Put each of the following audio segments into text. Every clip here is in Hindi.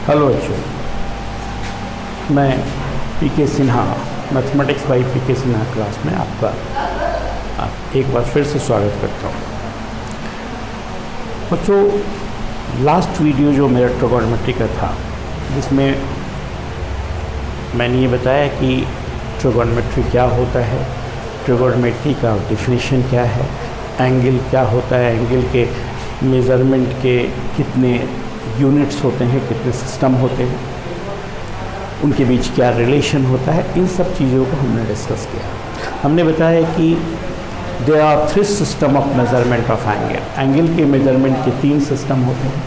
हेलो बच्चों, मैं PK Sinha mathematics by PK Sinha class में आपका एक बार फिर से स्वागत करता हूँ। बच्चों, लास्ट वीडियो जो मेरा ट्रिगोनोमेट्री का था, जिसमें मैंने ये बताया कि ट्रिगोनोमेट्री क्या होता है, ट्रिगोनोमेट्री का डिफिनीशन क्या है, एंगल क्या होता है, एंगल के मेज़रमेंट के कितने यूनिट्स होते हैं, कितने सिस्टम होते हैं, उनके बीच क्या रिलेशन होता है, इन सब चीज़ों को हमने डिस्कस किया। हमने बताया कि there are 3 system of measurement of angle. Angle के मेज़रमेंट के 3 सिस्टम होते हैं,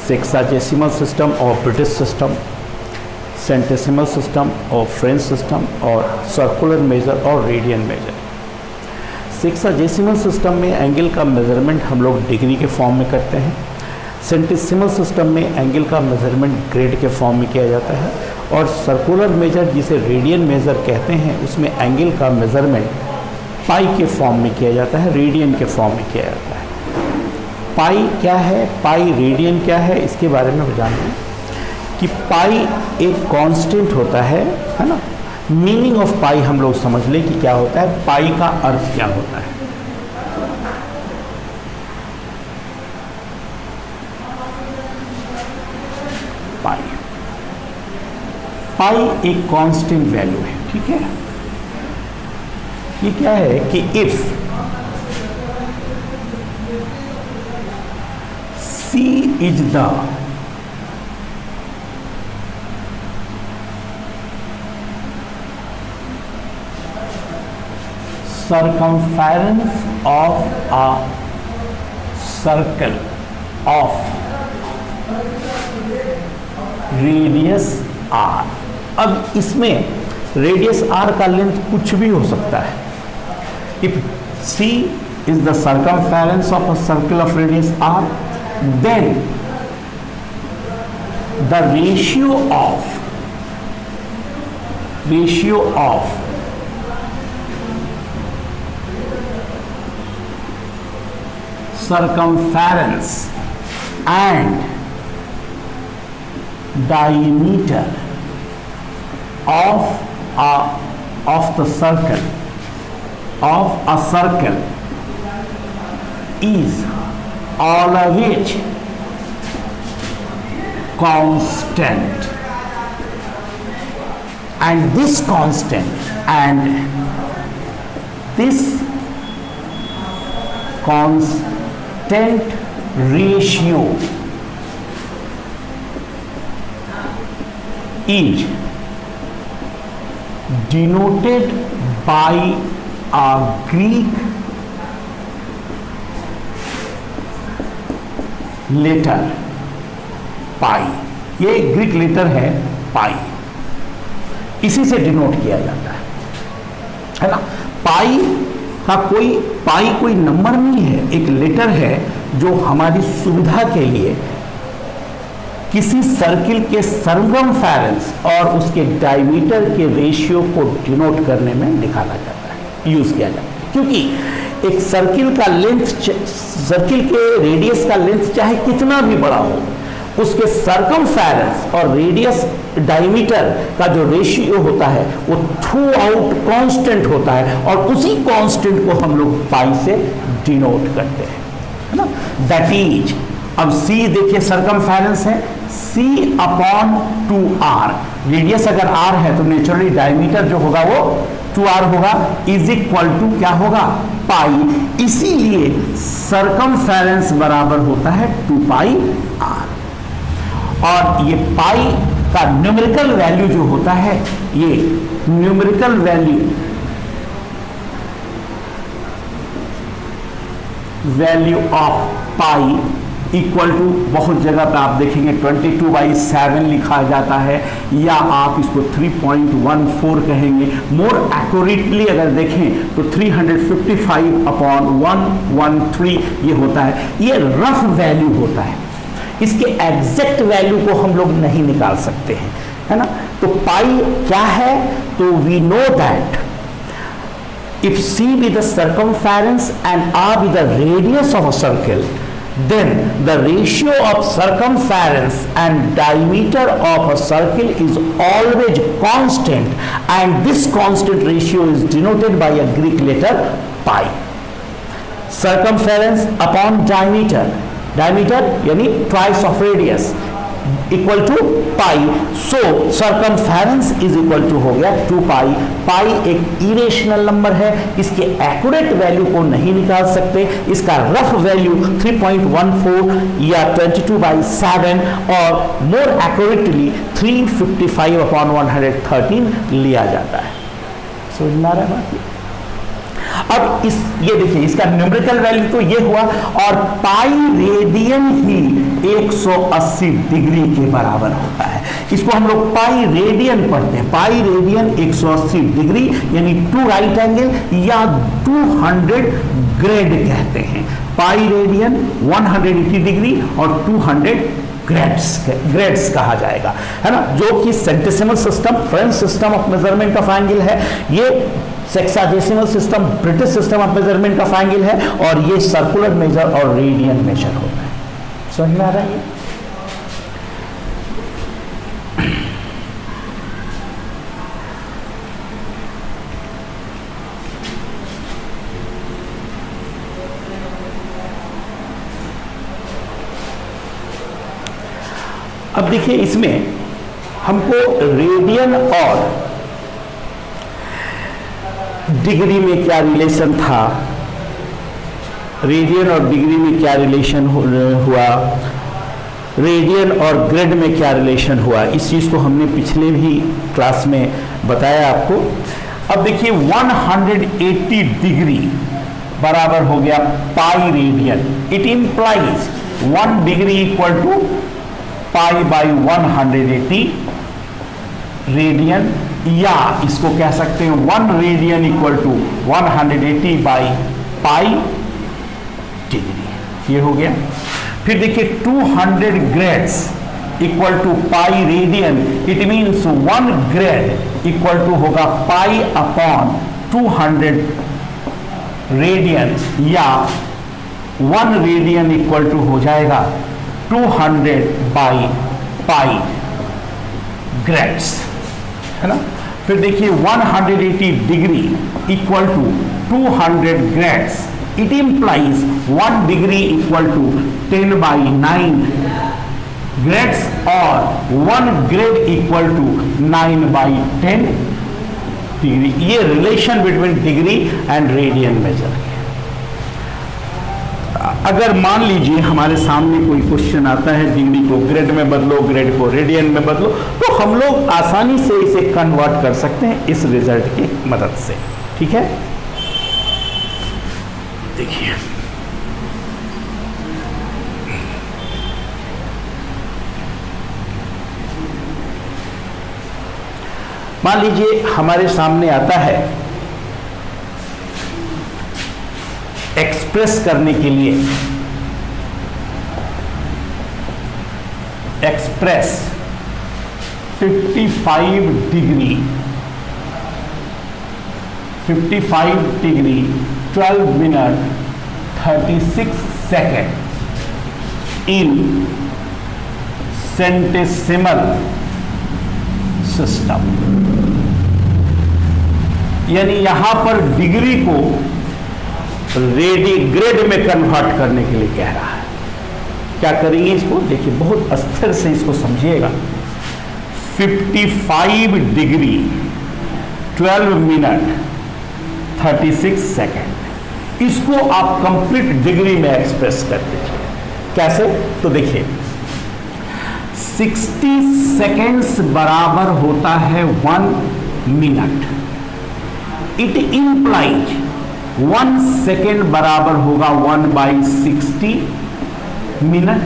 सेक्साजेसिमल सिस्टम और ब्रिटिश सिस्टम, सेंटेसिमल सिस्टम और फ्रेंच सिस्टम, और सर्कुलर मेजर और रेडियन मेजर। सेक्साजेसिमल सिस्टम में एंगल का मेज़रमेंट हम लोग डिग्री के फॉर्म में करते हैं। सेंटेसिमल सिस्टम में एंगल का मेज़रमेंट ग्रेड के फॉर्म में किया जाता है, और सर्कुलर मेजर जिसे रेडियन मेजर कहते हैं, उसमें एंगल का मेज़रमेंट पाई के फॉर्म में किया जाता है, रेडियन के फॉर्म में किया जाता है। पाई क्या है, पाई रेडियन क्या है, इसके बारे में जानिए कि पाई एक कांस्टेंट होता है ना। मीनिंग ऑफ पाई हम लोग समझ लें कि क्या होता है, पाई का अर्थ क्या होता है। पाई एक कांस्टेंट वैल्यू है, ठीक है। ये क्या है कि if C is the circumference of a circle of radius r। अब इसमें रेडियस r का लेंथ कुछ भी हो सकता है। If C is the circumference of a circle of radius r, then the ratio of circumference and diameter of the circle is always constant, and this constant ratio is denoted by a Greek letter पाई। ये ग्रीक लेटर है पाई, इसी से डिनोट किया जाता है ना। पाई कोई नंबर नहीं है, एक लेटर है जो हमारी सुविधा के लिए किसी सर्किल के सर्कमफेरेंस और उसके डायमीटर के रेशियो को डिनोट करने में निकाला जाता है, यूज किया जाता है। क्योंकि एक सर्किल का लेंथ, सर्किल के रेडियस का लेंथ चाहे कितना भी बड़ा हो, उसके सर्कमफेरेंस और रेडियस डायमीटर का जो रेशियो होता है वो थ्रू आउट कांस्टेंट होता है, और उसी कांस्टेंट को हम लोग पाई से डिनोट करते हैं, है ना। दैट इज, अब C देखिए सर्कमफेरेंस है, C अपॉन 2r। रेडियस अगर r है तो नेचुरली डायमीटर जो होगा वो 2r होगा, इज इक्वल टू क्या होगा, पाई। इसीलिए सर्कमफेरेंस बराबर होता है 2 पाई r। और ये पाई का न्यूमेरिकल वैल्यू जो होता है, ये numerical value of pi equal to, बहुत जगह पे आप देखेंगे 22/7 लिखा जाता है, या आप इसको 3.14 कहेंगे। मोर एक्यूरेटली अगर देखें तो 355/113 ये होता है। ये रफ वैल्यू होता है, इसके एग्जैक्ट वैल्यू को हम लोग नहीं निकाल सकते हैं, है ना। तो पाई क्या है, तो we know that if C be the circumference and R be the radius of a circle, then the ratio of circumference and diameter of a circle is always constant, and this constant ratio is denoted by a Greek letter pi. Circumference upon diameter, diameter यानी twice of radius equal to pi, so circumference is equal to हो गया 2 पाई। पाई एक इरेशनल नंबर है, इसके एक्यूरेट वैल्यू को नहीं निकाल सकते, इसका रफ वैल्यू 3.14 या 22/7 और मोर एक्यूरेटली 355/113 लिया जाता है। समझ में आ रहा है बात? अब ये देखिए इसका न्यूमेरिकल वैल्यू तो ये हुआ, और पाई रेडियन ही 180 डिग्री के बराबर होता है। इसको हम लोग पाई रेडियन पढ़ते हैं। पाई रेडियन 180 डिग्री यानी 2 राइट एंगल या 200 ग्रेड कहते हैं। पाई रेडियन 180 डिग्री और 200 ग्रेड्स कहा जाएगा, है ना, जो कि centesimal system, French system of measurement of angle है, ये sexagesimal system British system of measurement of angle है, और ये सर्कुलर मेजर और रेडियन मेजर होता है। समझ में आ रहा है? अब देखिए इसमें हमको रेडियन और डिग्री में क्या रिलेशन था, रेडियन और डिग्री में क्या रिलेशन हुआ, रेडियन और ग्रेड में क्या रिलेशन हुआ, इस चीज़ को हमने पिछले भी क्लास में बताया आपको। अब देखिए 180 डिग्री बराबर हो गया pi radian. It implies 1 degree equal to pi by 180 radian, या इसको कह सकते हैं 1 radian equal to 180 by pi degree. ये हो गया। फिर देखिए 200 grades equal to pi radian, it means 1 grade equal to होगा पाई अपॉन 200 रेडियन, या 1 रेडियन इक्वल टू हो जाएगा 200 बाई पाई ग्रेड्स, है ना। फिर देखिए 180 degree equal to 200 grades, it implies 1 degree equal to 10/9 grades, और 1 ग्रेड इक्वल टू 9/10 डिग्री। ये relation between degree and radian measure है। अगर मान लीजिए हमारे सामने कोई क्वेश्चन आता है, डिग्री को ग्रेड में बदलो, ग्रेड को रेडियन में बदलो, तो हम लोग आसानी से इसे कन्वर्ट कर सकते हैं इस रिजल्ट की मदद से। ठीक है, देखिए मान लीजिए हमारे सामने आता है एक्सप्रेस करने के लिए, express 55 degree 12 minute 36 second in centesimal system, यानी यहां पर डिग्री को ग्रेड में कन्वर्ट करने के लिए कह रहा है। क्या करेंगे इसको, देखिए बहुत अस्थिर से इसको समझिएगा। 55 डिग्री 12 मिनट 36 सेकेंड, इसको आप कंप्लीट डिग्री में एक्सप्रेस कर दीजिए। कैसे, तो देखिए 60 सेकेंड्स बराबर होता है 1 मिनट। इट इंप्लाइज 1 सेकेंड बराबर होगा 1/60 मिनट,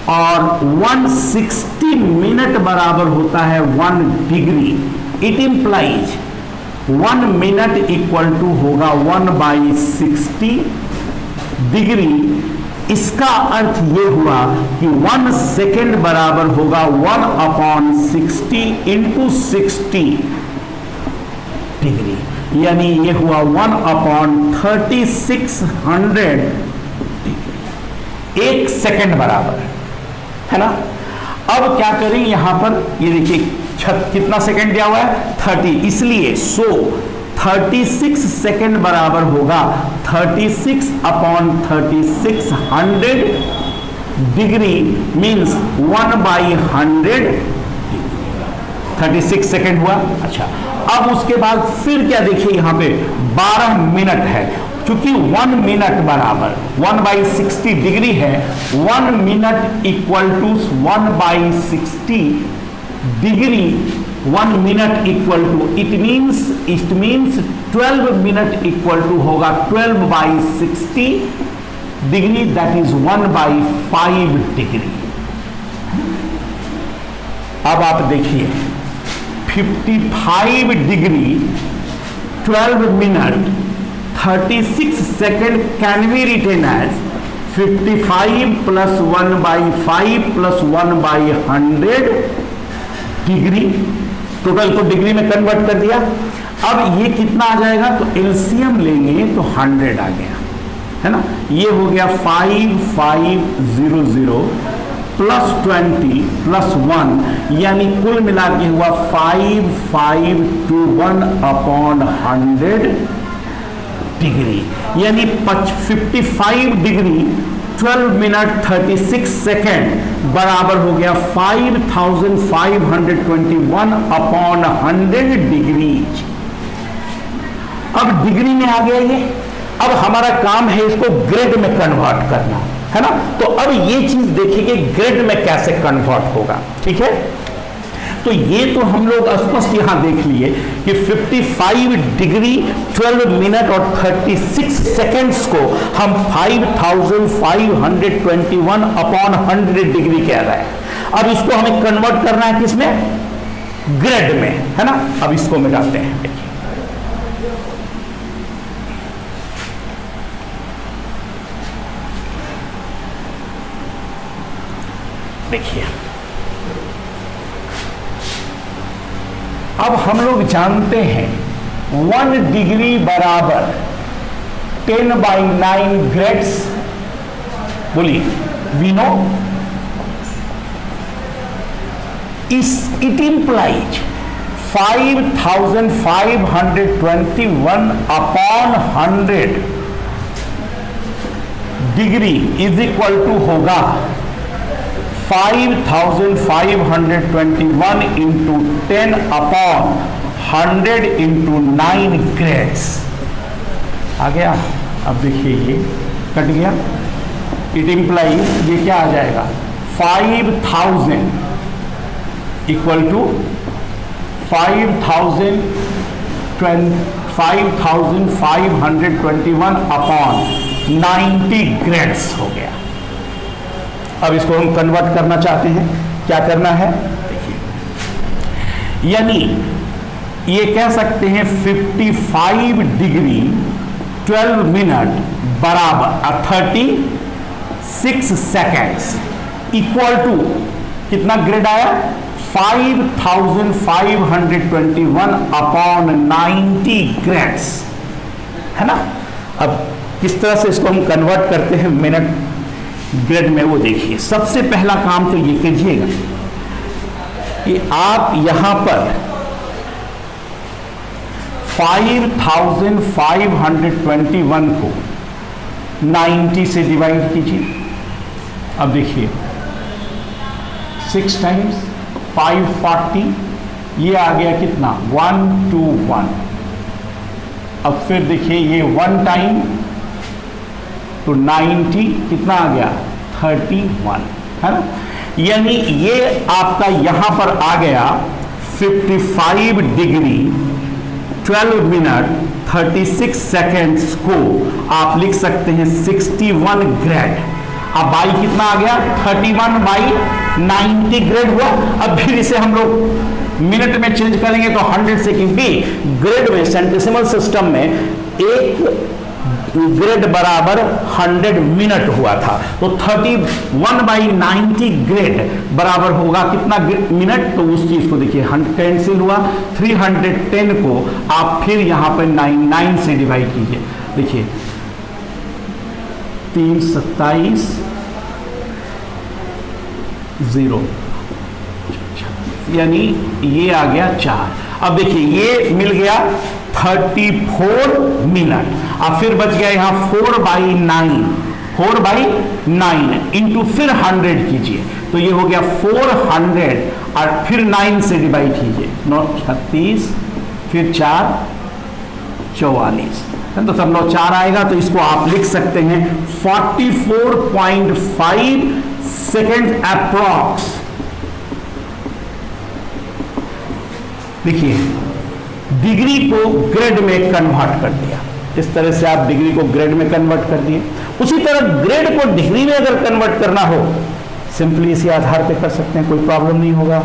और 160 मिनट बराबर होता है 1 degree. It implies 1 minute equal to होगा 1/60 डिग्री। इसका अर्थ ये हुआ कि 1 सेकेंड बराबर होगा 1/60 इंटू 60 डिग्री, यानी ये हुआ 1/3600 1 सेकंड बराबर, है ना। अब क्या करें, यहां पर ये देखिए कितना सेकंड दिया हुआ है 30, इसलिए 36 सेकंड बराबर होगा 36 अपॉन 36 100 डिग्री मीन्स 1/100 36 सेकंड हुआ। अच्छा, अब उसके बाद फिर क्या देखिए यहां पे 12 मिनट है, क्योंकि 1 मिनट बराबर 1/60 डिग्री है। 1 minute equal to 1/60 degree, 1 minute equal to it means 12 minute equal to होगा 12/60 डिग्री, दैट इज 1/5 डिग्री। अब आप देखिए 55 degree 12 minute 36 second can be written as 55 plus 1/5 plus 1/100 degree, total को डिग्री में कन्वर्ट कर दिया। अब ये कितना आ जाएगा, तो एलसीएम लेंगे तो 100 आ गया, है ना। ये हो गया 5500 प्लस 20 प्लस 1, यानी कुल मिला के हुआ 5521 अपॉन 100 डिग्री, यानी 55 डिग्री 12 मिनट 36 सेकेंड बराबर हो गया 5521 अपॉन 100 डिग्री। अब डिग्री में आ गया ये। अब हमारा काम है इसको ग्रेड में कन्वर्ट करना, है ना। तो अब ये चीज देखिए कि ग्रेड में कैसे कन्वर्ट होगा, ठीक है। तो ये तो हम लोग स्पष्ट यहां देख लिए कि 55 डिग्री 12 मिनट और 36 सेकेंड्स को हम 5521 अपॉन 100 डिग्री कह रहे हैं। अब इसको हमें कन्वर्ट करना है किसमें, ग्रेड में, है ना। अब इसको मिटाते हैं, देखिए देखिए अब हम लोग जानते हैं 1 डिग्री बराबर 10/9 ग्रेड्स, बोलिए we know it implies 5521 upon 100 degree is equal to होगा 5521 इंटू 10 अपॉन 100 इंटू 9 ग्रेड्स आ गया। अब देखिए ये कट गया, इट इंप्लाइज ये क्या आ जाएगा 5000 इक्वल टू 5521 अपॉन 90 ग्रेड्स हो गया। अब इसको हम कन्वर्ट करना चाहते हैं, क्या करना है देखिए, यानी ये कह सकते हैं 55 डिग्री 12 मिनट बराबर 36 सेकेंड्स इक्वल टू कितना ग्रेड आया 5521 अपॉन 90 ग्रेड्स, है ना। अब किस तरह से इसको हम कन्वर्ट करते हैं मिनट ग्रेड में, वो देखिए। सबसे पहला काम तो ये कीजिएगा कि आप यहां पर 5521 को 90 से डिवाइड कीजिए। अब देखिए 6 टाइम्स 540, ये आ गया कितना 121। अब फिर देखिए ये 1 टाइम तो 90 कितना आ गया 31, है ना। यानी ये आपका यहां पर आ गया 55 डिग्री 12 मिनट 36 सेकेंड्स को आप लिख सकते हैं 61 ग्रेड। अब बाई कितना आ गया 31/90 ग्रेड हुआ। अब फिर इसे हम लोग मिनट में चेंज करेंगे तो 100 से, क्योंकि ग्रेड में सेंटेसिमल सिस्टम में एक ग्रेड बराबर 100 मिनट हुआ था, तो 31/90 ग्रेड बराबर होगा कितना मिनट। तो उस चीज को देखिए 100 कैंसिल हुआ, 310 को आप फिर यहां पर 9 से डिवाइड कीजिए। देखिए 3 27 0, यानी ये आ गया 4। अब देखिए ये मिल गया 34 मिनट। अब फिर बच गया यहां 4/9, 4/9 इंटू फिर 100 कीजिए, तो ये हो गया 400 और फिर 9 से डिवाइड कीजिए, 9 36 फिर 4 44, तो 4 आएगा। तो इसको आप लिख सकते हैं 44.5 सेकेंड अप्रॉक्स। देखिए डिग्री को ग्रेड में कन्वर्ट कर दिया, इस तरह से आप डिग्री को ग्रेड में कन्वर्ट कर दिए। उसी तरह ग्रेड को डिग्री में अगर कन्वर्ट करना हो, सिंपली इसी आधार पे कर सकते हैं, कोई प्रॉब्लम नहीं होगा।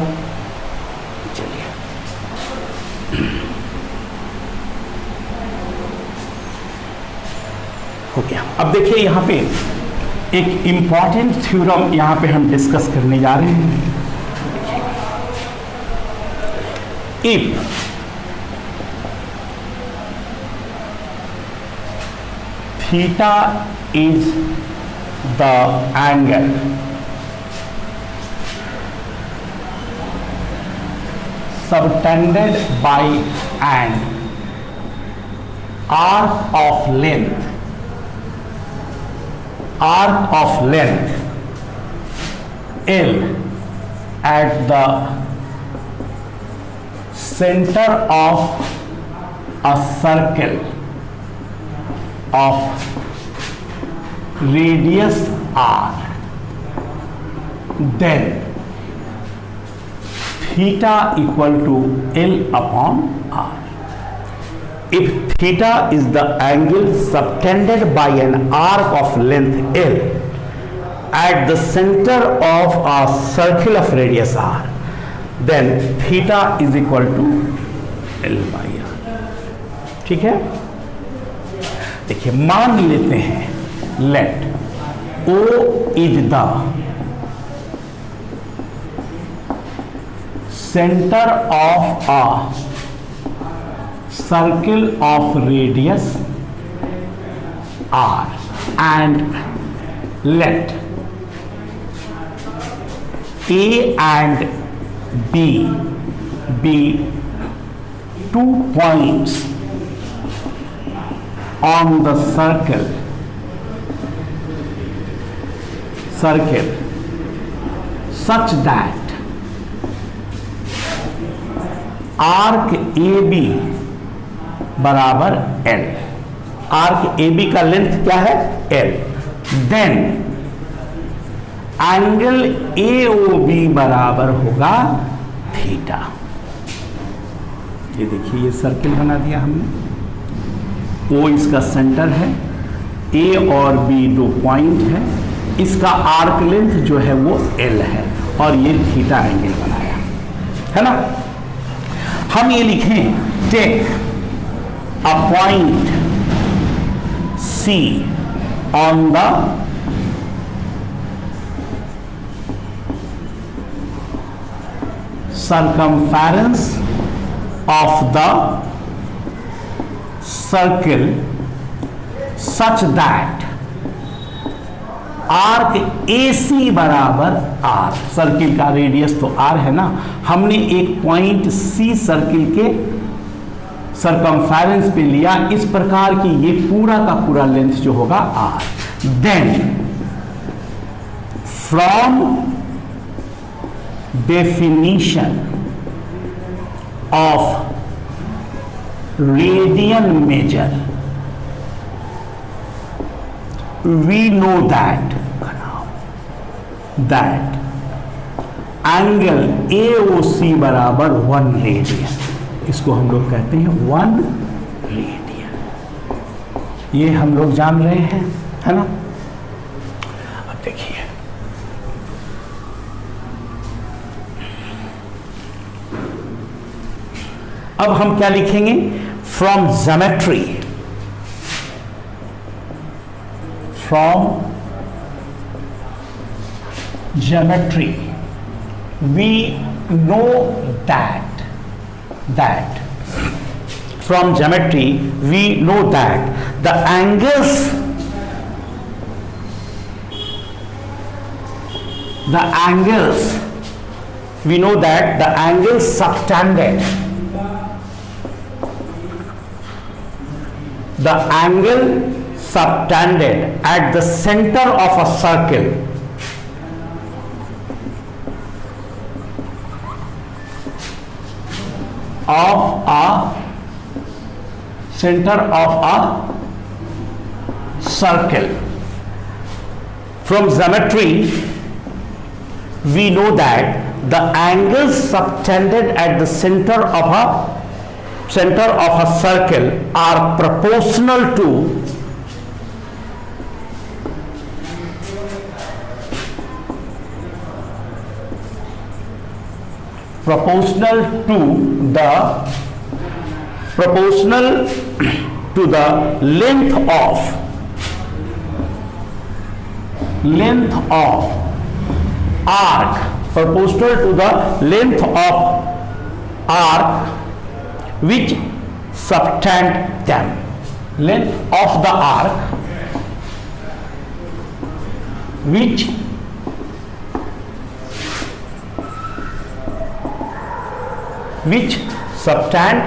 चलिए हो गया। अब देखिए यहां पे एक इंपॉर्टेंट थ्योरम यहां पे हम डिस्कस करने जा रहे हैं। If theta is the angle subtended by an arc of length L at the center of a circle of radius r, then theta equal to L upon r. If theta is the angle subtended by an arc of length L at the center of a circle of radius r, then theta is equal to L by r। ठीक है, देखिए मान लेते हैं let O is the center of a circle of radius r and let A and B be 2 points on the circle such that arc AB बराबर L, आर्क AB का लेंथ क्या है L, देन एंगल AOB बराबर होगा थीटा। ये देखिए ये सर्किल बना दिया हमने, O इसका सेंटर है, A और B 2 पॉइंट है, इसका आर्क लेंथ जो है वो L है और ये थीटा एंगल बनाया है ना। हम ये लिखें take a point C on the circumference of the circle such that arc AC बराबर R, सर्किल का रेडियस तो R है ना, हमने एक पॉइंट C सर्किल के सरकमफेरेंस पे लिया, इस प्रकार की ये पूरा का पूरा लेंथ जो होगा R। Then from definition of radian measure we know that angle AOC बराबर 1 रेडियन, इसको हम लोग कहते हैं 1 रेडियन, ये हम लोग जान रहे हैं, है ना। अब देखिए अब हम क्या लिखेंगे, from geometry, from geometry we know that from geometry we know that the angles the angles, we know that the angles subtended, the angle subtended at the center of a circle From geometry, we know that the angles subtended at the center of a circle are proportional to the length of arc, proportional to the length of arc which subtend them. Length of the arc which subtend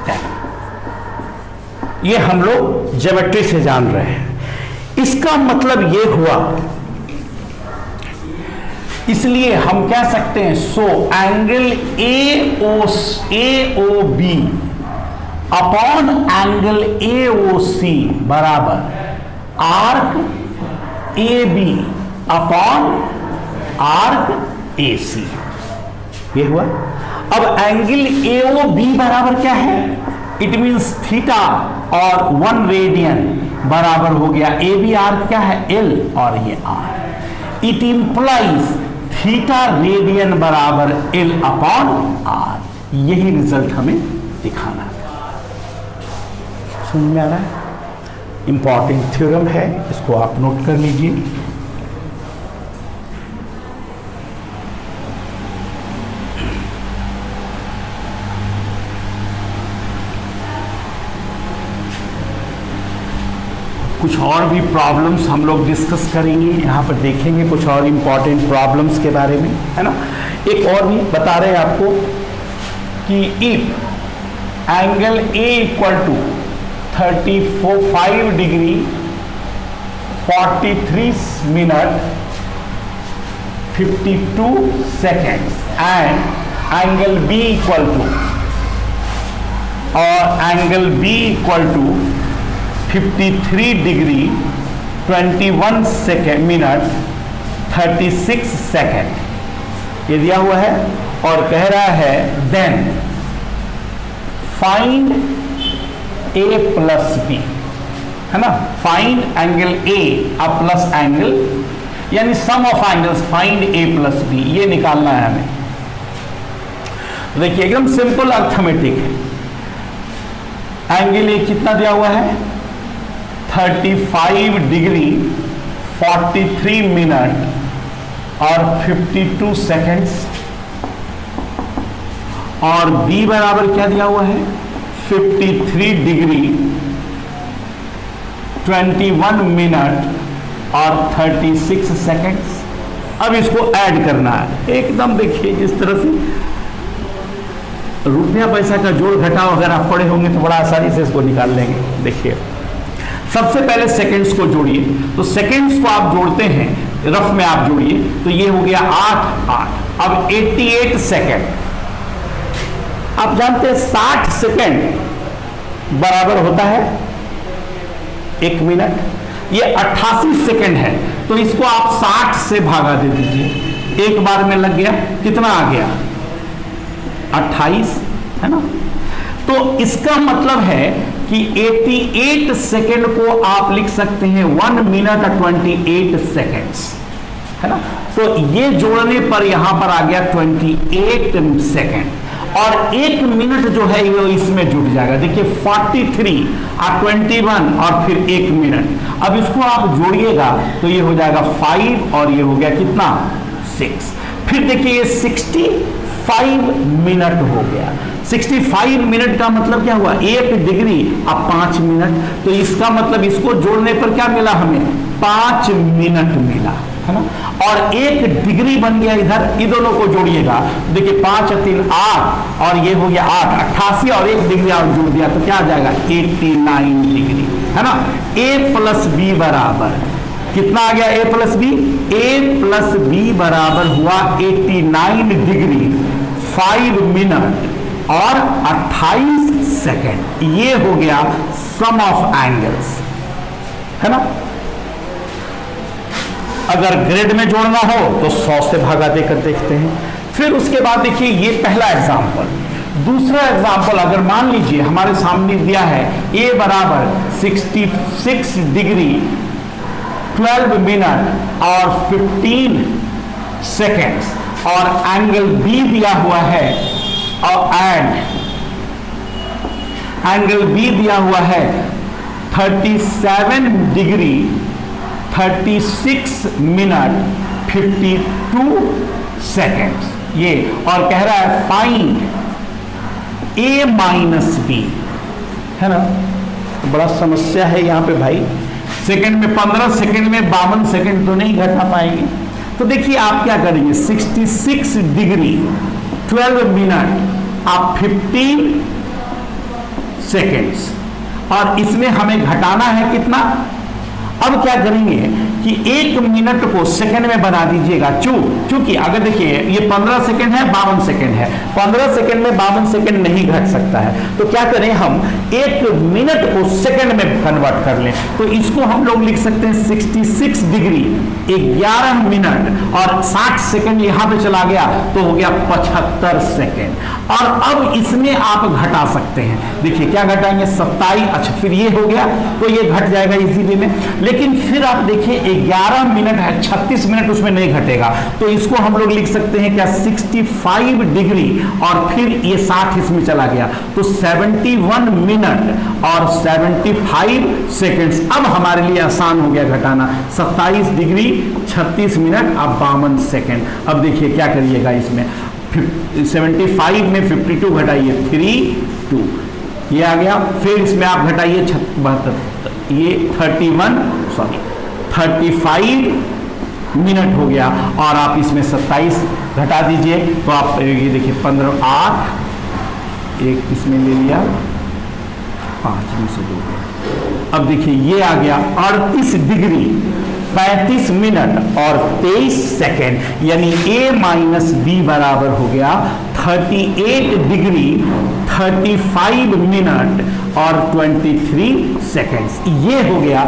them. ये हम लोग ज्योमेट्री से जान रहे हैं। इसका मतलब ये हुआ, इसलिए हम कह सकते हैं so angle A O B upon angle A O C बराबर arc A B upon arc A C. ये हुआ। अब एंगल ए ओ बी बराबर क्या है? इट मीन्स थीटा और 1 रेडियन बराबर हो गया ए बी आर्क क्या है? एल और ये R. It implies theta radian बराबर एल अपॉन आर। यही रिजल्ट हमें दिखाना था। समझ में आ रहा है? इंपॉर्टेंट थ्योरम है, इसको आप नोट कर लीजिए। कुछ और भी प्रॉब्लम्स हम लोग डिस्कस करेंगे, यहाँ पर देखेंगे कुछ और इम्पॉर्टेंट प्रॉब्लम्स के बारे में, है ना। एक और भी बता रहे हैं आपको कि if angle A equal to 35 degree 43 minute 52 seconds and angle B equal to 53 degree 21 minute 36 second ये दिया हुआ है और कह रहा है then find A plus B, है ना। Find angle A plus angle यानी sum of angles, find A plus B, ये निकालना है हमें। देखिए एकदम सिंपल अर्थमेटिक है। एंगल ए कितना दिया हुआ है? 35 डिग्री 43 मिनट और 52 सेकेंड्स और बी बराबर क्या दिया हुआ है? 53 डिग्री 21 मिनट और 36 सेकेंड्स। अब इसको ऐड करना है एकदम। देखिए इस तरह से रुपया पैसा का जोड़ घटाव अगर आप पढ़े होंगे तो बड़ा आसानी से इसको निकाल लेंगे। देखिए सबसे पहले सेकंड्स को जोड़िए, तो सेकंड्स को आप जोड़ते हैं, रफ में आप जोड़िए तो ये हो गया 8। अब 88 सेकंड, आप जानते हैं 60 सेकंड बराबर होता है 1 मिनट। ये 88 सेकंड है तो इसको आप 60 से भागा दे दीजिए, एक बार में लग गया। कितना आ गया? 28, है ना। तो इसका मतलब है कि 88 सेकेंड को आप लिख सकते हैं 1 मिनट 28 सेकेंड्स, है ना। तो ये जोड़ने पर यहां पर आ गया 28 सेकेंड और 1 मिनट जो है वो इसमें जुड़ जाएगा। देखिए 43 और 21 और फिर 1 मिनट। अब इसको आप जोड़िएगा तो ये हो जाएगा 5 और ये हो गया कितना? 6। फिर देखिए ये 65 मिनट हो गया। 65 मिनट का मतलब क्या हुआ? 1 डिग्री अब 5 मिनट। तो इसका मतलब इसको जोड़ने पर क्या मिला हमें? 5 मिनट मिला, है ना, और 1 डिग्री बन गया इधर, ये दोनों को जोड़िएगा, देखिए 5 और 3 8 और ये हो गया 8, 88 और 1 डिग्री और जोड़ दिया तो क्या आ जाएगा 89 डिग्री, है ना। a प्लस बी बराबर कितना आ गया, a plus B, a plus B बराबर हुआ 89 डिग्री 5 मिनट और 28 सेकेंड। ये हो गया सम ऑफ एंगल्स, है ना। अगर ग्रेड में जोड़ना हो तो 100 से भागा देकर देखते हैं। फिर उसके बाद देखिए ये पहला एग्जांपल। दूसरा एग्जांपल अगर मान लीजिए हमारे सामने दिया है a बराबर 66 डिग्री 12 मिनट और 15 सेकेंड्स और एंगल B दिया हुआ है और एंगल B दिया हुआ है 37 डिग्री 36 मिनट 52 सेकेंड्स, ये और कह रहा है फाइंड a माइनस बी, है ना। तो बड़ा समस्या है यहां पे भाई, सेकंड में 15 सेकंड में 52 सेकंड तो नहीं घटा पाएंगे। तो देखिए आप क्या करेंगे, 66 डिग्री 12 मिनट आप 15 सेकेंड्स और इसमें हमें घटाना है कितना। अब क्या करेंगे कि 1 मिनट को सेकंड में बना दीजिएगा, चूंकि अगर देखिए ये 15 सेकंड है 52 सेकंड है, 15 सेकंड में 52 सेकंड नहीं घट सकता है, तो क्या करें हम 1 मिनट को सेकंड में कन्वर्ट कर लें। तो इसको हम लोग लिख सकते हैं 66 डिग्री 11 मिनट और 60 सेकंड यहां पे चला गया तो हो गया 75 सेकंड। और अब इसमें आप घटा सकते हैं, देखिए क्या घटाएंगे 27, अच्छा फिर ये हो गया तो ये घट जाएगा इजीली में। लेकिन फिर आप देखिए 11 मिनट है, 36 मिनट उसमें नहीं घटेगा, तो इसको हम लोग लिख सकते हैं क्या 65 डिग्री और फिर ये 60 इसमें चला गया तो 71 मिनट और 75 सेकेंड्स। अब हमारे लिए आसान हो गया घटाना, 27 डिग्री 36 मिनट और 52 सेकेंड। अब देखिए क्या करिएगा इसमें 75 में 52 घटाइए 3 2 ये आ गया, फिर इसमें आप घटाइए 72 ये 35 मिनट हो गया और आप इसमें 27 घटा दीजिए तो आप ये देखिए 15 8 एक इसमें ले लिया 5 में से 2 गया। अब देखिए ये आ गया 38 डिग्री 35 मिनट और 23 सेकेंड, यानी a माइनस बी बराबर हो गया 38 डिग्री 35 मिनट और 23 सेकेंड्स। ये हो गया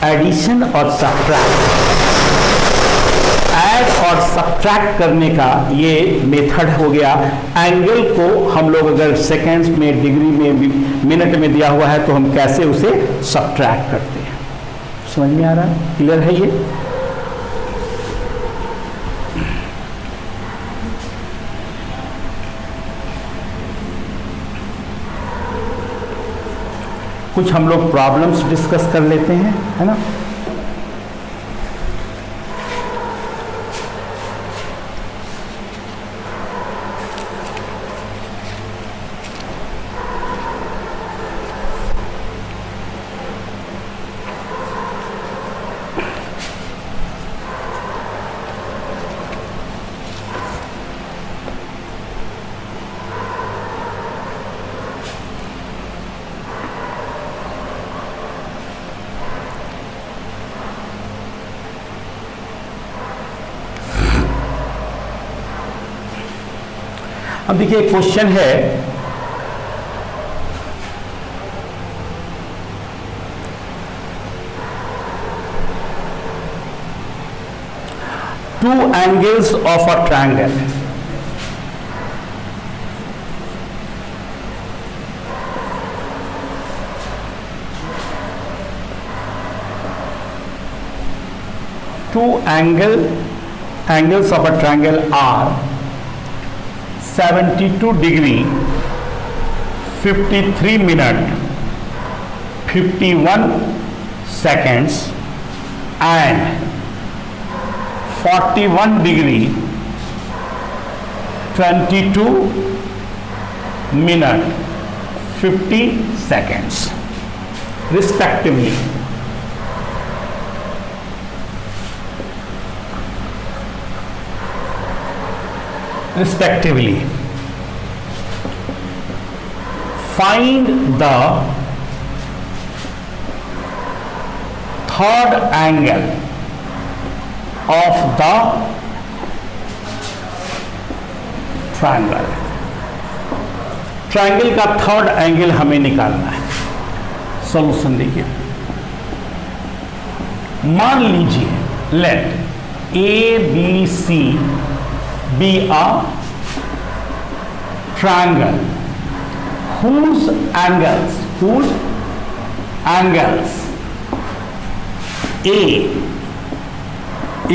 एडिशन और सब्ट्रैक्ट, ऐड और सब्ट्रैक्ट करने का ये मेथड हो गया। एंगल को हम लोग अगर सेकेंड्स में डिग्री में मिनट में दिया हुआ है तो हम कैसे उसे सब्ट्रैक्ट करते हैं, समझ में आ रहा है, क्लियर है ये। कुछ हम लोग प्रॉब्लम्स डिस्कस कर लेते हैं, है ना। अब देखिए क्वेश्चन है two angles of a triangle, two angles of a triangle are 72 degree 53 minute 51 seconds and 41 degree 22 minute 50 seconds respectively। respectively. Find the third angle of the triangle. Triangle का थर्ड एंगल हमें निकालना है. सॉल्यूशन देखिए, मान लीजिए let A B C be a triangle whose angles A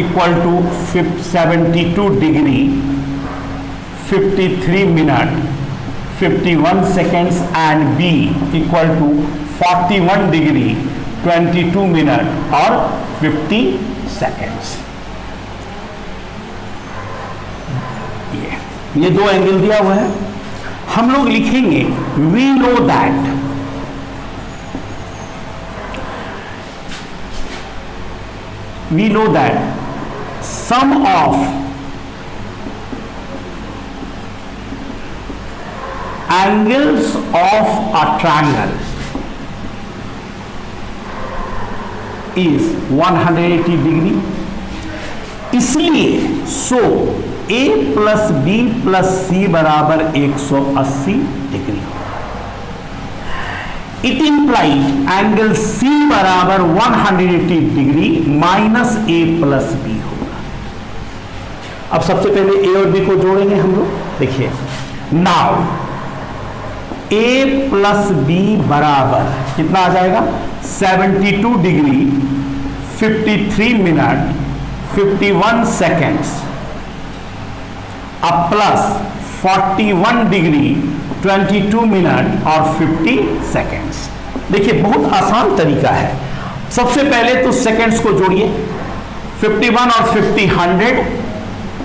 equal to 72 degree 53 minute 51 seconds and B equal to 41 degree 22 minute और 50 seconds. ये दो एंगल दिया हुआ है. हम लोग लिखेंगे we know that sum of angles of a triangle is 180 degree. इसलिए A plus B plus C बराबर 180 degree. It implies angle C बराबर 180 degree minus A plus B होगा. अब सबसे पहले ए और बी को जोड़ेंगे हम लोग. देखिए नाउ ए प्लस बी बराबर कितना आ जाएगा 72 डिग्री 53 मिनट 51 सेकेंड्स अब प्लस 41 डिग्री 22 मिनट और 50 सेकेंड्स. देखिए बहुत आसान तरीका है. सबसे पहले तो सेकेंड्स को जोड़िए. 51 और 50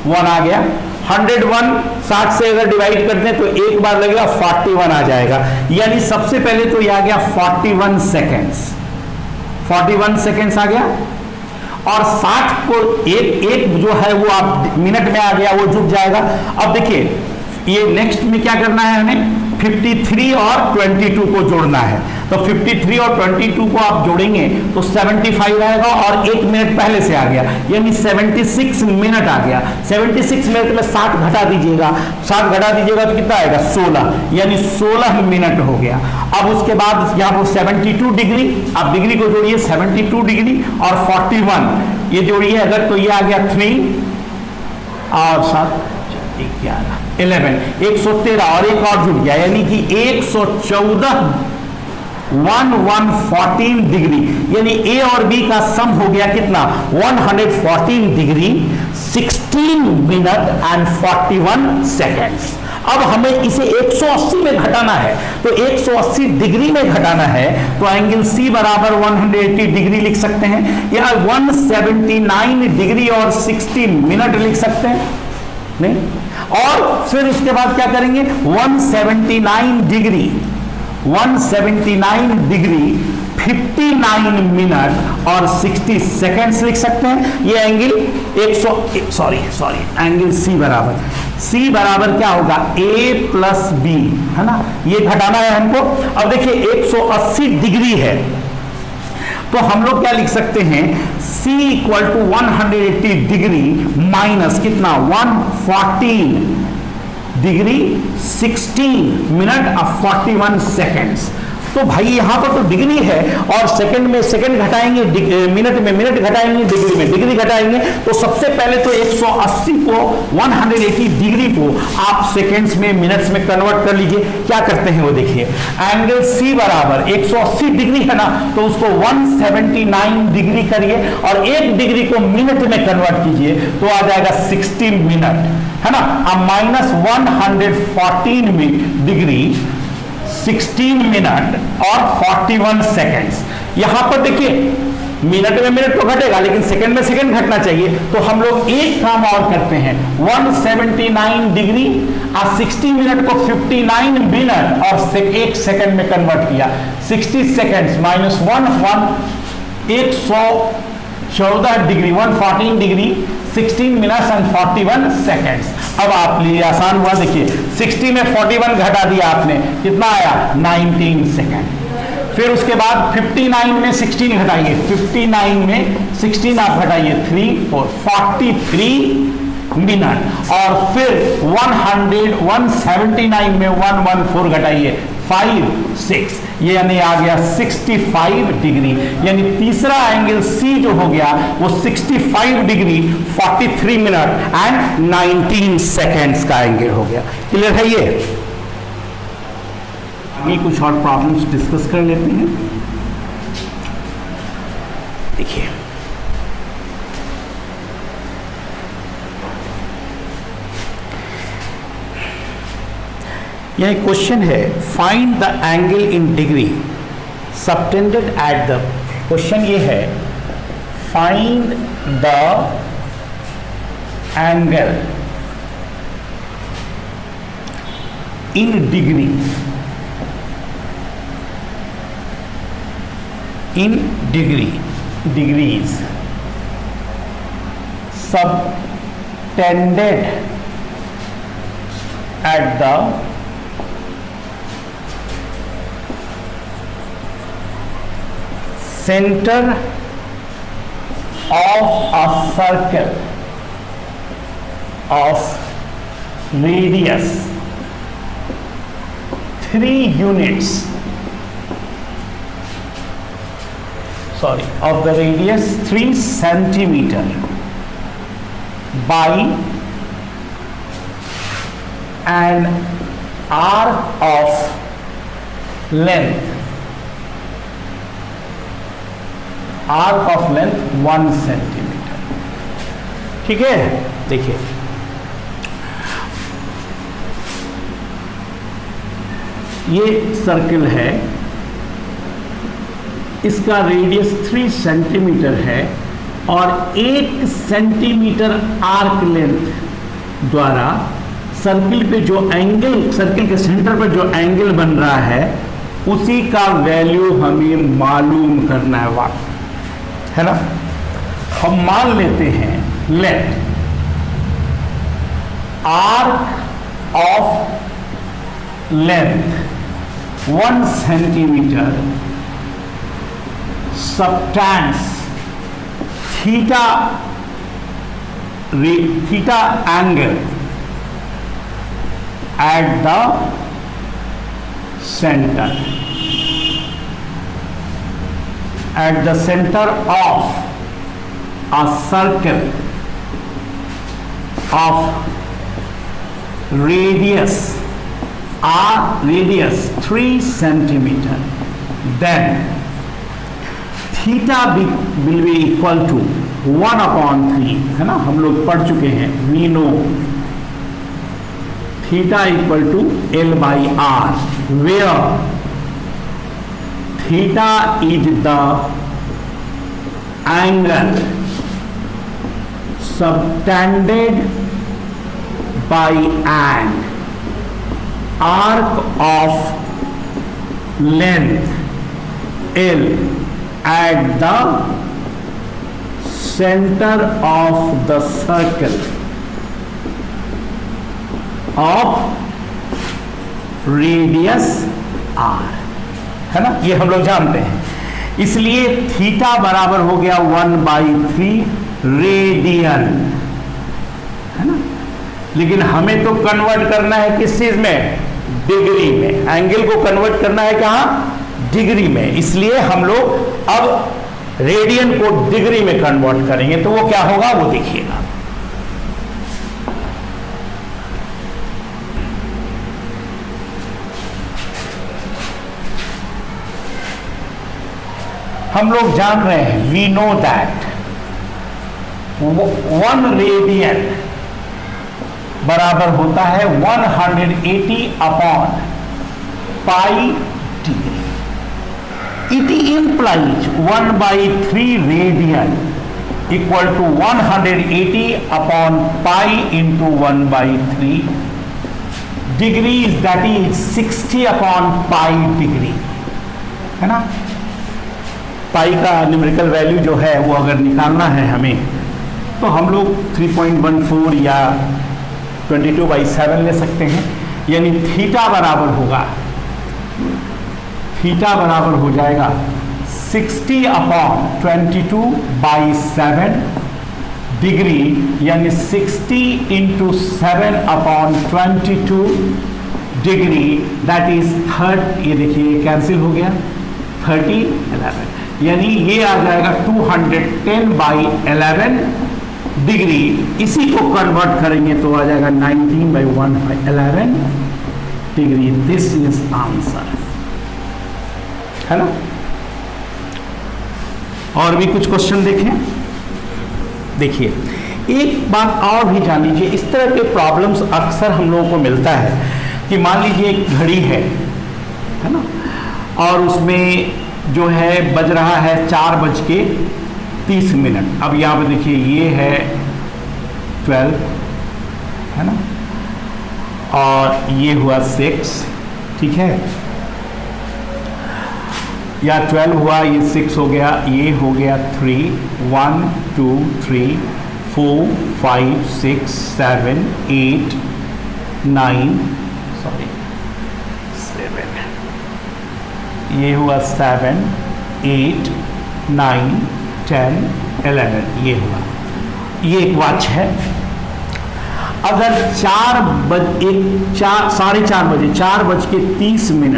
100 आ गया. 101 60 से अगर डिवाइड करते हैं तो एक बार लगेगा 41 आ जाएगा. यानी सबसे पहले तो ये आ गया 41 सेकेंड्स. 41 सेकेंड्स आ गया और 60 को एक जो है वो आप मिनट में आ गया, वो जुड़ जाएगा. अब देखिए ये नेक्स्ट में क्या करना है, हमें 53 और 22 को जोड़ना है. तो 53 और 22 को आप जोड़ेंगे तो 75 आएगा और एक मिनट पहले से आ गया, यानी 76 मिनट आ गया. 76 मिनट में 60 घटा दीजिएगा, 60 घटा दीजिएगा तो कितना आएगा 16, यानी 16 मिनट हो गया. अब उसके बाद यहाँ पर 72 डिग्री, आप डिग्री को जोड़िए 72 डिग्री और 41 ये जोड़िए अगर तो ये आ गया 3 और 7 11 113 और एक और जुड़ गया, यानी कि 114 114 डिग्री. यानी ए और बी का सम हो गया कितना 114 डिग्री 16 मिनट एंड 41 सेकेंड्स. अब हमें इसे 180 में घटाना है, तो 180 डिग्री में घटाना है तो एंगल सी बराबर 180 डिग्री लिख सकते हैं, या 179 डिग्री और 60 मिनट लिख सकते हैं नहीं. और फिर उसके बाद क्या करेंगे 179 डिग्री 59 मिनट और 60 सेकेंड्स लिख सकते हैं. ये एंगल एंगल सी बराबर क्या होगा ए प्लस बी, है ना. ये घटाना है हमको. अब देखिए 180 डिग्री है तो हम लोग क्या लिख सकते हैं C equal to 180 degree minus कितना 114 डिग्री 16 मिनट और 41 सेकेंड्स. तो भाई यहां पर तो डिग्री है और सेकंड में सेकंड घटाएंगे, मिनट में मिनट घटाएंगे, डिग्री में डिग्री घटाएंगे. तो सबसे पहले तो 180 को 180 डिग्री को आप सेकंड्स में मिनट्स में कन्वर्ट कर लीजिए. क्या करते हैं वो देखिए, एंगल सी बराबर 180 डिग्री है ना, तो उसको 179 डिग्री करिए और एक डिग्री को मिनट में कन्वर्ट कीजिए तो आ जाएगा 60 मिनट, है ना. अब माइनस 114 डिग्री 16 मिनट और 41 सेकेंड्स. यहां पर देखिए मिनट में मिनट तो घटेगा लेकिन सेकंड में सेकंड घटना चाहिए. तो हम लोग एक काम और करते हैं, 179 डिग्री और 60 मिनट को 59 मिनट और एक सेकंड में कन्वर्ट किया. 60 seconds minus 1 1 14 degree 114 degree 16 minutes and 41 seconds. अब आप लिए आसान हुआ, देखिए 60 में 41 घटा दिया आपने, कितना आया 19 सेकेंड। फिर उसके बाद 59 में 16 घटाइए, 59 में 16 आप घटाइए 3 4 43 मिनट। और फिर 179 में 114 घटाइए 5 6, ये यानी आ गया 65 डिग्री। यानी तीसरा एंगल सी जो हो गया वो 65 डिग्री 43 मिनट एंड 19 सेकेंड्स का एंगल हो गया। क्लियर है ये? आगे कुछ और प्रॉब्लम्स डिस्कस कर लेते हैं। देखिए यह क्वेश्चन है, find the angle in degree subtended at the, question ये है find the angle in degree, in degree, degrees subtended at the center of a circle of radius 3 units, of the radius 3 centimeter by an arc of length, arc of length 1 centimetre. ठीक है, देखिए ये सर्कल है, इसका रेडियस 3 सेंटीमीटर है और 1 सेंटीमीटर आर्क लेंथ द्वारा सर्किल पे जो एंगल, सर्किल के सेंटर पर जो एंगल बन रहा है उसी का वैल्यू हमें मालूम करना है ना। हम मान लेते हैं let arc of length 1 centimetre subtends theta angle at the center, at the center of a circle of radius 3 centimeter, then theta will be equal to 1/3, है ना, हम लोग पढ़ चुके हैं, we know theta equal to L/R, where theta is the angle subtended by an arc of length L at the center of the circle of radius r, है ना, ये हम लोग जानते हैं। इसलिए थीटा बराबर हो गया 1/3 रेडियन, है ना। लेकिन हमें तो कन्वर्ट करना है किस चीज में, डिग्री में। एंगल को कन्वर्ट करना है कहां, डिग्री में। इसलिए हम लोग अब रेडियन को डिग्री में कन्वर्ट करेंगे, तो वो क्या होगा वो देखिएगा। हम लोग जान रहे हैं, वी नो दैट 1 रेडियन बराबर होता है 180/π degree. It implies 1/3 radian equal to 180/π into 1/3 degrees, that is 60/π degree, है ना। पाई का न्यूमेरिकल वैल्यू जो है वो अगर निकालना है हमें, तो हम लोग 3.14 या 22/7 ले सकते हैं। यानी थीटा बराबर होगा, थीटा बराबर हो जाएगा 60/22/7 डिग्री, यानी 60 × 7/22 डिग्री, दैट इज 30। ये देखिए कैंसिल हो गया, 30 11, यानी ये आ जाएगा 210/11 डिग्री। इसी को कन्वर्ट करेंगे तो आ जाएगा 19/1/11 डिग्री। दिस इज आंसर, है ना। और भी कुछ क्वेश्चन देखें। देखिए, एक बात और भी जान लीजिए, इस तरह के प्रॉब्लम्स अक्सर हम लोगों को मिलता है कि मान लीजिए एक घड़ी है ना, और उसमें जो है बज रहा है 4:30। अब यहाँ पे देखिए ये है 12, है ना, और ये हुआ 6, ठीक है, या 12 हुआ, ये 6 हो गया, ये हो गया 3, 1 2 3 4 5 6 7 8 9, सॉरी 7, ये हुआ 7 8 9 10 11, ये हुआ। ये एक वॉच है। अगर 4:30 में,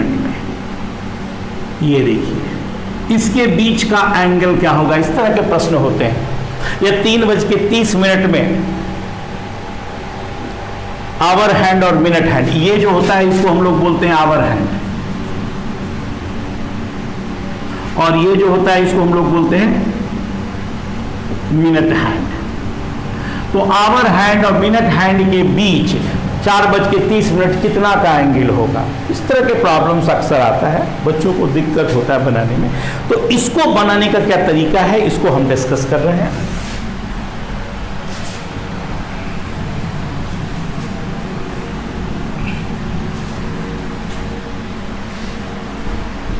ये देखिए इसके बीच का एंगल क्या होगा, इस तरह के प्रश्न होते हैं। या 3:30 में आवर हैंड और मिनट हैंड, ये जो होता है इसको हम लोग बोलते हैं आवर हैंड, और ये जो होता है इसको हम लोग बोलते हैं मिनट हैंड। तो आवर हैंड और मिनट हैंड के बीच 4:30 कितना का एंगल होगा, इस तरह के प्रॉब्लम्स अक्सर आता है, बच्चों को दिक्कत होता है बनाने में। तो इसको बनाने का क्या तरीका है, इसको हम डिस्कस कर रहे हैं।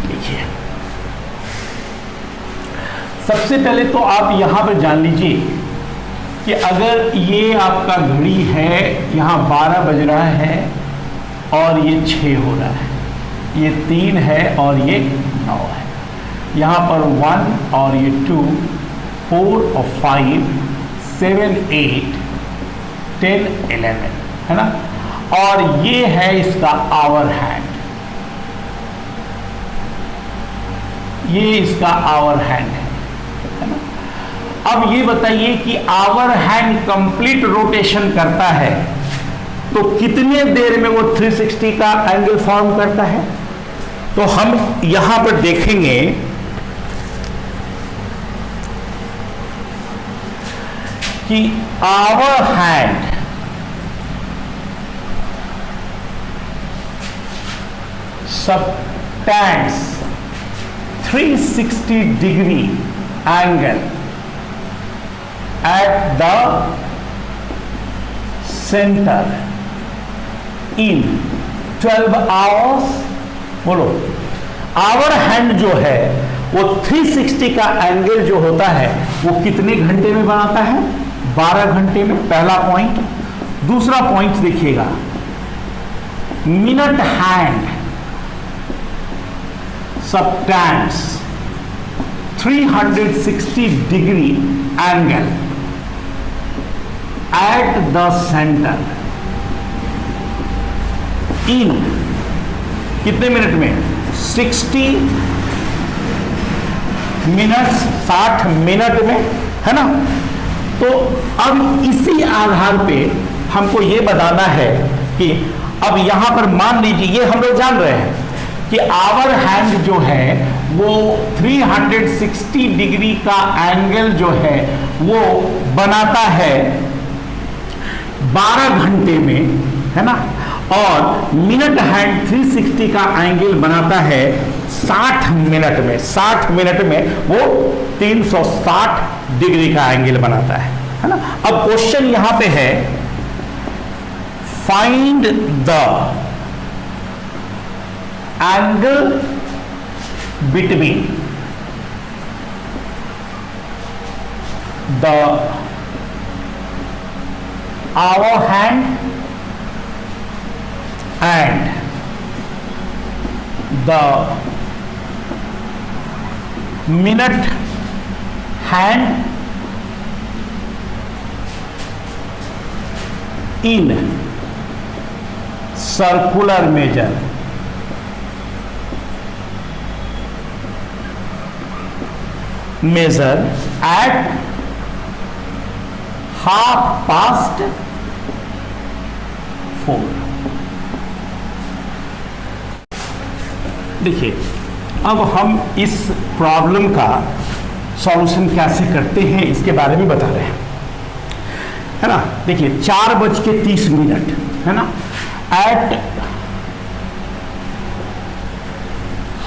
देखिए, सबसे पहले तो आप यहां पर जान लीजिए कि अगर ये आपका घड़ी है, यहाँ 12 बज रहा है और ये 6 हो रहा है, ये 3 है और ये 9 है, यहाँ पर 1 और ये 2 4 और 5 7 8 10 11, है ना, और ये है इसका आवर हैंड, ये इसका आवर हैंड है ना। अब ये बताइए कि आवर हैंड कंप्लीट रोटेशन करता है तो कितने देर में वो 360 का एंगल फॉर्म करता है। तो हम यहां पर देखेंगे कि our hand subtends 360 degree angle at the center in 12 hours। बोलो, आवर हैंड जो है वो 360 का एंगल जो होता है वो कितने घंटे में बनाता है, 12 घंटे में, पहला पॉइंट। दूसरा पॉइंट देखिएगा, minute hand subtends 360 degree angle at the center in कितने मिनट में, 60 मिनट्स, 60 मिनट में, है ना। तो अब इसी आधार पे हमको ये बताना है कि अब यहां पर मान लीजिए, ये हम लोग जान रहे हैं कि आवर हैंड जो है वो 360 डिग्री का एंगल जो है वो बनाता है 12 घंटे में, है ना, और मिनट हैंड 360 का एंगल बनाता है 60 मिनट में। 60 मिनट में वो 360 डिग्री का एंगल बनाता है ना। अब क्वेश्चन यहां पे है, find the angle between the hour hand and the minute hand in circular measure. Measure at 4:30. देखिए, अब हम इस प्रॉब्लम का सॉल्यूशन कैसे करते हैं इसके बारे में बता रहे हैं, है ना। देखिए 4:30 है ना, एट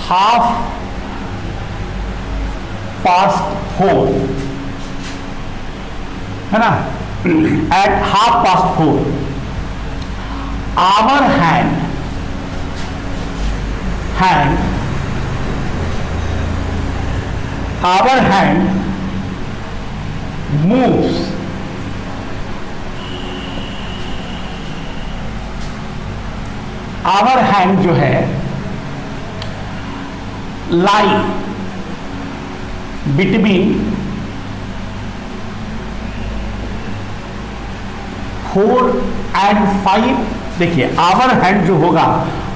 4:30 है ना, at 4:30 hour hand moves hour hand जो है लाई बिटवीन 4 and 5। देखिए आवर हैंड जो होगा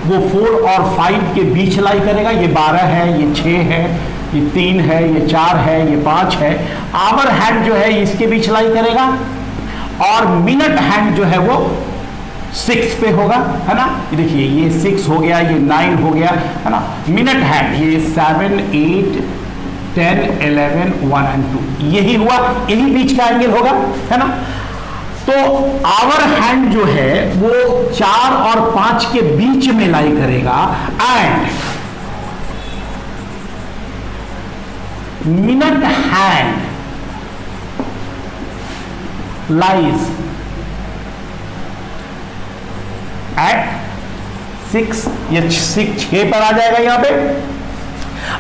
वो 4 और 5 के बीच लाई करेगा। ये 12 है, ये 6 है, ये 3 है, ये 4 है, ये 5 है। आवर हैंड जो है इसके बीच लाई करेगा। और मिनट हैंड जो है वो 6 पे होगा, है ना। देखिए ये 6 हो गया, ये 9 हो गया, है ना। मिनट हैंड ये 7, 8, 10, 11, 1 and 2 यही हुआ, यही बीच का एंगल होगा, है ना। तो आवर हैंड जो है वो 4 और 5 के बीच में लाई करेगा and minute hand lies at 6, ये 6 पर आ जाएगा यहां पे।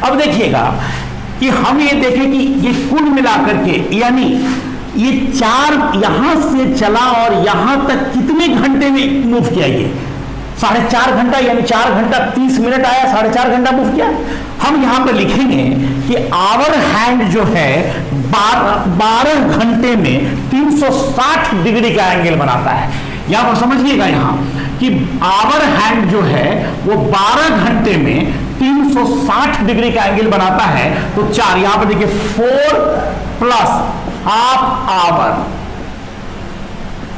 अब देखिएगा कि हम ये देखें कि ये कुल मिलाकर के यानी ये 4 यहां से चला और यहां तक कितने घंटे में मूव किया, ये 4.5 घंटा, यानी 4 घंटा 30 मिनट आया, 4.5 घंटा मूव किया। हम यहां पर लिखेंगे कि आवर हैंड जो है 12 घंटे में 360 डिग्री का एंगल बनाता है। यहां पर समझिएगा यहां कि आवर हैंड जो है वो 12 घंटे में 360 डिग्री का एंगल बनाता है। तो 4 यहां पर देखिए 4 प्लस हाफ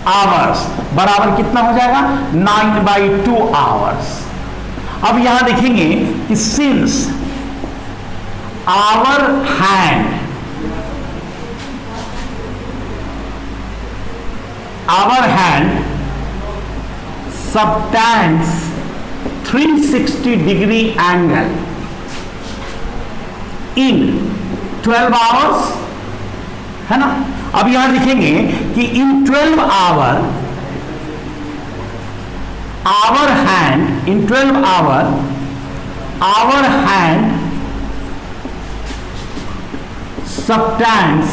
आवर्स बराबर कितना हो जाएगा 9/2 आवर्स। अब यहां देखेंगे कि since hour hand subtends 360 degree angle in 12 hours, है ना। अब यहां लिखेंगे कि in 12 hour hour hand subtends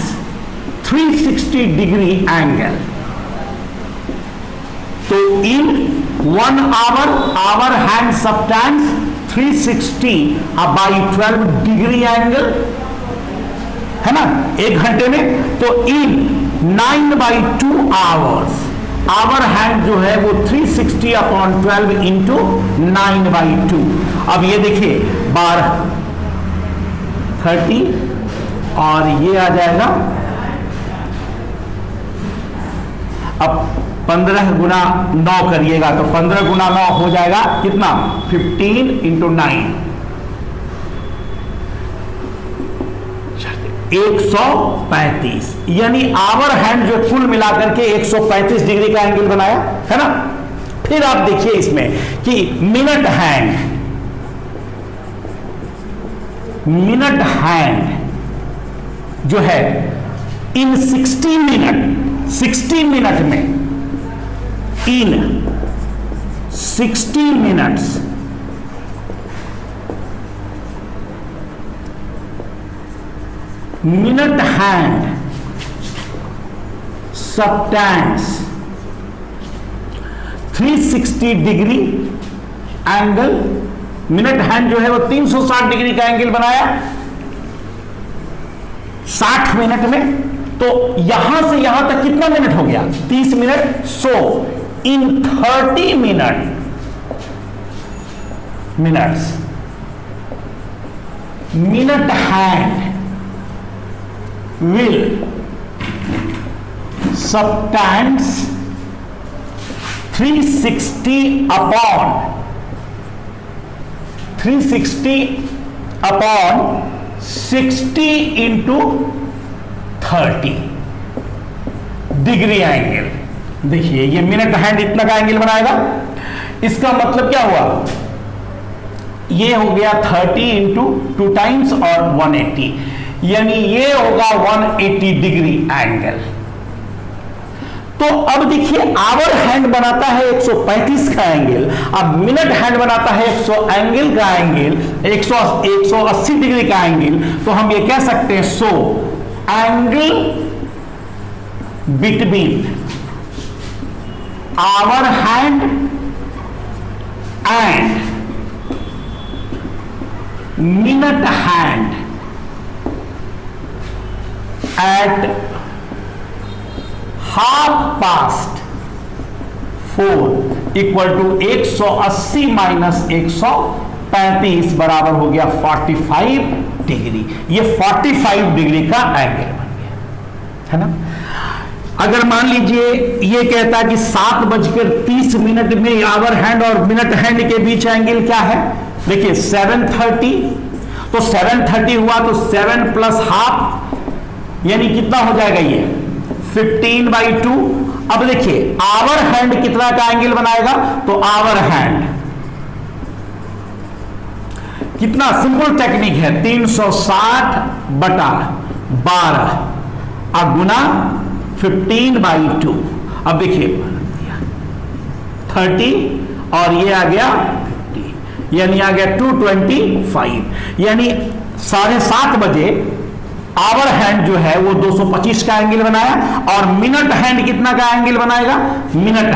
360 degree angle। तो in 1 hour hour hand subtends 360/12 degree angle, है ना, 1 घंटे में। तो इन 9/2 आवर्स आवर हैंड जो है वो 360/12 इंटू 9/2। अब ये देखिए 12:30 और ये आ जाएगा, अब 15 गुना 9 करिएगा तो 15 गुना 9 हो जाएगा कितना 15 इंटू 9 135। यानी आवर हैंड जो कुल मिलाकर के 135 डिग्री का एंगल बनाया, है ना। फिर आप देखिए इसमें कि मिनट हैंड जो है इन 60 मिनट में इन 60 minutes minute hand subtends 360 degree angle, minute hand जो है वो 360 डिग्री का एंगल बनाया 60 मिनट में। तो यहां से यहां तक कितना मिनट हो गया? 30 minute. So in 30 minutes minute hand will subtends 360 upon 60 into 30 degree angle. देखिए ये मिनट हैंड इतना का एंगल बनाएगा। इसका मतलब क्या हुआ? ये हो गया 30 इंटू 2 टाइम्स और 180, यानी ये होगा 180 डिग्री एंगल। तो अब देखिए आवर हैंड बनाता है 135 का एंगल, अब मिनट हैंड बनाता है 180 डिग्री का एंगल। तो हम ये कह सकते हैं so angle between hour hand and minute hand at 4:30 equal to 180 minus 135 बराबर हो गया 45 डिग्री। ये 45 डिग्री का एंगल बन गया, है ना। अगर मान लीजिए ये कहता है कि 7:30 में आवर हैंड और मिनट हैंड के बीच एंगल क्या है? देखिए 7:30, तो 7:30 हुआ तो 7 प्लस हाफ, यानी कितना हो जाएगा ये 15/2। अब देखिए आवर हैंड कितना का एंगल बनाएगा? तो आवर हैंड कितना, सिंपल टेक्निक है, 360/12 गुना 15/2। अब देखिए 30 और ये आ गया 50, यानी आ गया 225, यानी 7:30 बजे आवर हैंड जो है वो 225 का एंगल बनाया और मिनट हैंड कितना का एंगल बनाएगा? मिनट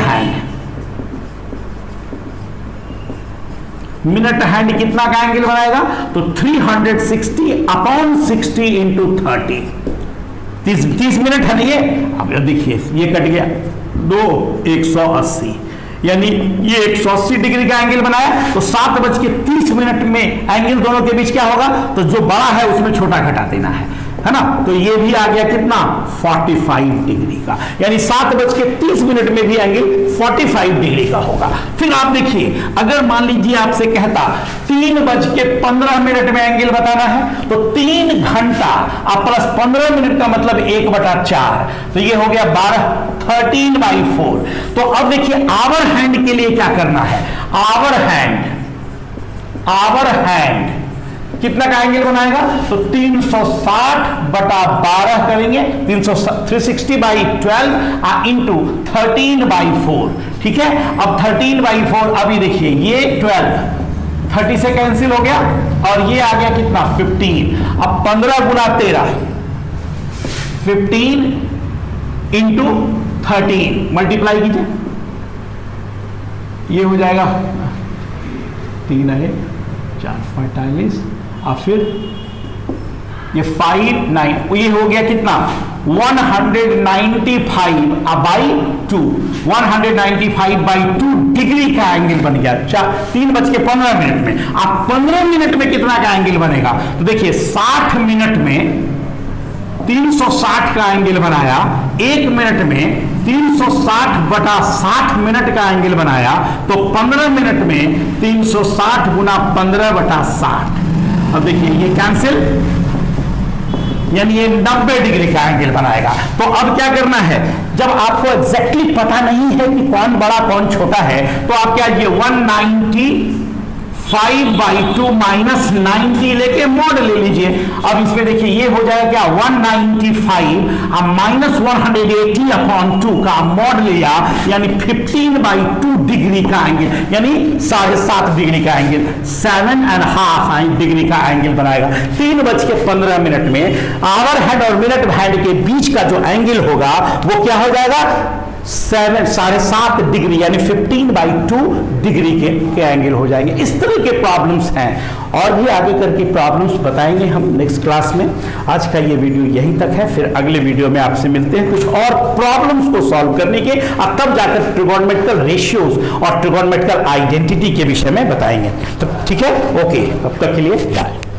हैंड कितना का एंगल बनाएगा? तो 360/60 इंटू 30, 30 मिनट है ना ये। अब देखिए ये कट गया 2, 180, यानी ये 180 डिग्री का एंगल बनाया। तो 7:30 में एंगल दोनों के बीच क्या होगा? तो जो बड़ा है उसमें छोटा घटा देना है ना। तो ये भी आ गया कितना? 45 डिग्री का, यानी 7:30 में भी एंगल 45 डिग्री का होगा। फिर आप देखिए अगर मान लीजिए आपसे कहता 3:15 में एंगल बताना है, तो 3 घंटा प्लस 15 मिनट का मतलब 1/4, तो ये हो गया 13/4। तो अब देखिए आवर हैंड के लिए क्या करना है? आवर हैंड कितना का एंगल बनाएगा? तो 360/12 करेंगे, 360/12 इंटू 13/4, ठीक है। अब 13/4, अभी देखिए ये 12 30 से कैंसिल हो गया और ये आ गया कितना? 15। अब 15 गुना 13, 15 इंटू 13 मल्टीप्लाई कीजिए, ये हो जाएगा 3 है 4 45, और फिर ये 5 9, ये हो गया कितना? 195/2, 195/2 डिग्री का एंगल बन गया 3:15 में। आप 15 मिनट में कितना का एंगल बनेगा? तो देखिए 60 मिनट में 360 का एंगल बनाया, 1 मिनट में 360/60 मिनट का एंगल बनाया, तो 15 मिनट में 360 गुना 15/60। अब देखिए ये कैंसिल, यानी ये 90 डिग्री का एंगल बनाएगा। तो अब क्या करना है? जब आपको एग्जैक्टली पता नहीं है कि कौन बड़ा कौन छोटा है, तो आप क्या, ये 195 5/2 माइनस 90 लेके मॉड ले लीजिए। अब इसमें देखिए ये हो जाएगा क्या 195, अब माइनस 180/2 का मॉड लिया, यानी 15/2 डिग्री का एंगल, यानी 7.5 डिग्री का एंगल, 7.5 डिग्री का एंगल बनाएगा। 3:15 में आवर हैंड और मिनट हैंड के बीच का जो एंगल होगा वो क्या हो जाएगा 7.5 डिग्री, यानी 15/2 डिग्री के एंगल हो जाएंगे। इस तरह के प्रॉब्लम्स हैं, और भी आगे करके प्रॉब्लम्स बताएंगे हम नेक्स्ट क्लास में। आज का ये वीडियो यहीं तक है, फिर अगले वीडियो में आपसे मिलते हैं कुछ और प्रॉब्लम्स को सॉल्व करने के, और तब जाकर ट्रिगोनोमेट्रिकल रेशियोज और ट्रिगोनोमेट्रिकल आइडेंटिटी के विषय में बताएंगे। तो ठीक है, ओके, तब तक के लिए बाय।